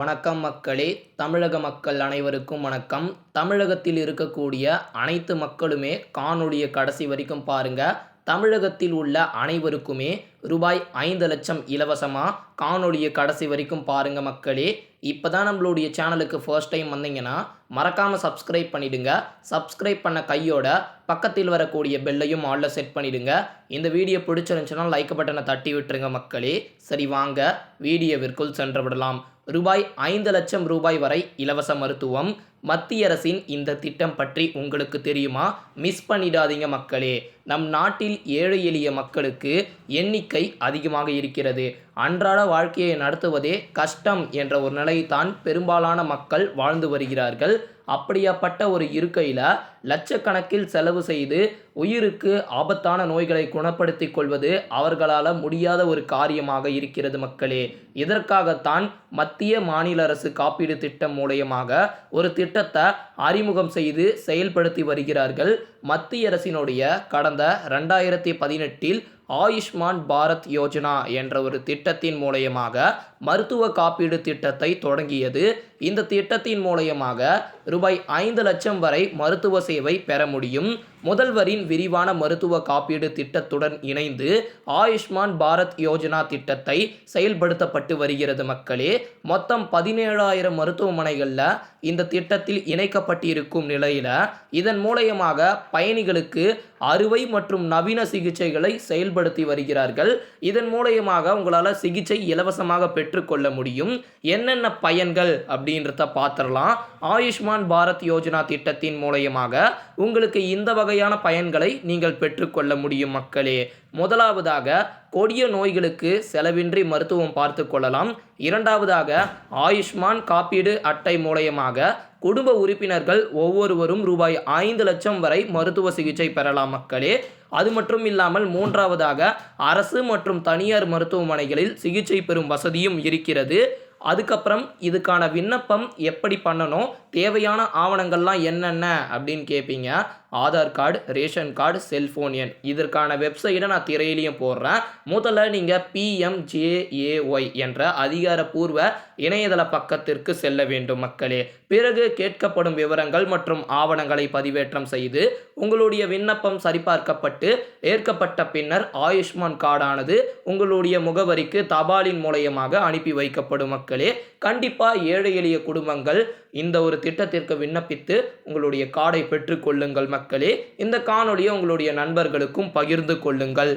வணக்கம் மக்களே! தமிழக மக்கள் அனைவருக்கும் வணக்கம். தமிழகத்தில் இருக்கக்கூடிய அனைத்து மக்களுமே காணொளிய கடைசி வரைக்கும் பாருங்க. தமிழகத்தில் உள்ள அனைவருக்குமே ரூபாய் 5,00,000 இலவசமா காணொளிய கடைசி வரைக்கும் பாருங்க மக்களே! இப்பதான் நம்மளுடைய சேனலுக்கு ஃபர்ஸ்ட் டைம் வந்தீங்கன்னா, மறக்காம சப்ஸ்கிரைப் பண்ணிடுங்க. சப்ஸ்கிரைப் பண்ண கையோட பக்கத்தில் வரக்கூடிய பெல்லையும் ஆல்ல செட் பண்ணிடுங்க. இந்த வீடியோ பிடிச்சிருந்துச்சுன்னா லைக் பட்டனை தட்டி விட்டுருங்க மக்களே! சரி வாங்க வீடியோவிற்குள் சென்று விடலாம். ரூபாய் 5,00,000 வரை இலவச மருத்துவம். மத்திய அரசின் இந்த திட்டம் பற்றி உங்களுக்கு தெரியுமா? மிஸ் பண்ணிடாதீங்க மக்களே! நம் நாட்டில் ஏழை எளிய மக்களுக்கு எண்ணிக்கை அதிகமாக இருக்கிறது. அன்றாட வாழ்க்கையை நடத்துவதே கஷ்டம் என்ற ஒரு நிலையைத்தான் பெரும்பாலான மக்கள் வாழ்ந்து வருகிறார்கள். அப்படியாப்பட்ட ஒரு இருக்கையில் லட்சக்கணக்கில் செலவு செய்து உயிருக்கு ஆபத்தான நோய்களை குணப்படுத்திக் கொள்வது அவர்களால் முடியாத ஒரு காரியமாக இருக்கிறது மக்களே. இதற்காகத்தான் மத்திய மாநில அரசு காப்பீடு திட்டம் மூலயமாக ஒரு திட்டத்தை அறிமுகம் செய்து செயல்படுத்தி வருகிறார்கள். மத்திய அரசினுடைய கடந்த 2018 ஆயுஷ்மான் பாரத் யோஜனா என்ற ஒரு திட்டத்தின் மூலயமாக மருத்துவ காப்பீடு திட்டத்தை தொடங்கியது. இந்த திட்டத்தின் மூலயமாக ரூபாய் 5,00,000 வரை மருத்துவ சேவை பெற முடியும். முதல்வரின் விரிவான மருத்துவ காப்பீடு திட்டத்துடன் இணைந்து ஆயுஷ்மான் பாரத் யோஜனா திட்டத்தை செயல்படுத்தப்பட்டு வருகிறது மக்களே. மொத்தம் 17,000 மருத்துவமனைகளில் இந்த திட்டத்தில் இணைக்கப்பட்டிருக்கும் நிலையில் இதன் மூலயமாக பயணிகளுக்கு அறுவை மற்றும் நவீன சிகிச்சைகளை செயல்படுத்தி வருகிறார்கள். இதன் மூலயமாக உங்களால் சிகிச்சை இலவசமாக பெற்றுக்கொள்ள முடியும். என்னென்ன பயன்கள் அப்படின்றத பார்த்துடலாம். ஆயுஷ்மான் பாரத் யோஜனா திட்டத்தின் மூலயமாக உங்களுக்கு இந்த வகையான பயன்களை நீங்கள் பெற்றுக்கொள்ள முடியும் மக்களே. முதலாவதாக கொடிய நோய்களுக்கு செலவின்றி மருத்துவம் பார்த்து கொள்ளலாம். இரண்டாவதாக ஆயுஷ்மான் காப்பீடு அட்டை மூலயமாக குடும்ப உறுப்பினர்கள் ஒவ்வொருவரும் ரூபாய் 5,00,000 வரை மருத்துவ சிகிச்சை பெறலாம் மக்களே. அது மட்டும் இல்லாமல் மூன்றாவதாக அரசு மற்றும் தனியார் மருத்துவமனைகளில் சிகிச்சை பெறும் வசதியும் இருக்கிறது. அதுக்கப்புறம் இதுக்கான விண்ணப்பம் எப்படி பண்ணணும், தேவையான ஆவணங்கள்லாம் என்னென்ன அப்படின்னு கேட்பீங்க. Aadhaar card, ration card, cellphone எண். இதற்கான வெப்சைட்டை நான் திரையிலையும் போடுறேன். முதல்ல நீங்கள் PMJAY என்ற அதிகாரப்பூர்வ இணையதள பக்கத்திற்கு செல்ல வேண்டும் மக்களே. பிறகு கேட்கப்படும் விவரங்கள் மற்றும் ஆவணங்களை பதிவேற்றம் செய்து உங்களுடைய விண்ணப்பம் சரிபார்க்கப்பட்டு ஏற்கப்பட்ட பின்னர் ஆயுஷ்மான் கார்டானது உங்களுடைய முகவரிக்கு தபாலின் மூலயமாக அனுப்பி வைக்கப்படும் மக்களே. கண்டிப்பாக ஏழை எளிய குடும்பங்கள் இந்த ஒரு திட்டத்திற்கு விண்ணப்பித்து உங்களுடைய கார்டை பெற்றுக்கொள்ளுங்கள் மக்களே. இந்த காணொளியை உங்களுடைய நண்பர்களுக்கும் பகிர்ந்து கொள்ளுங்கள்.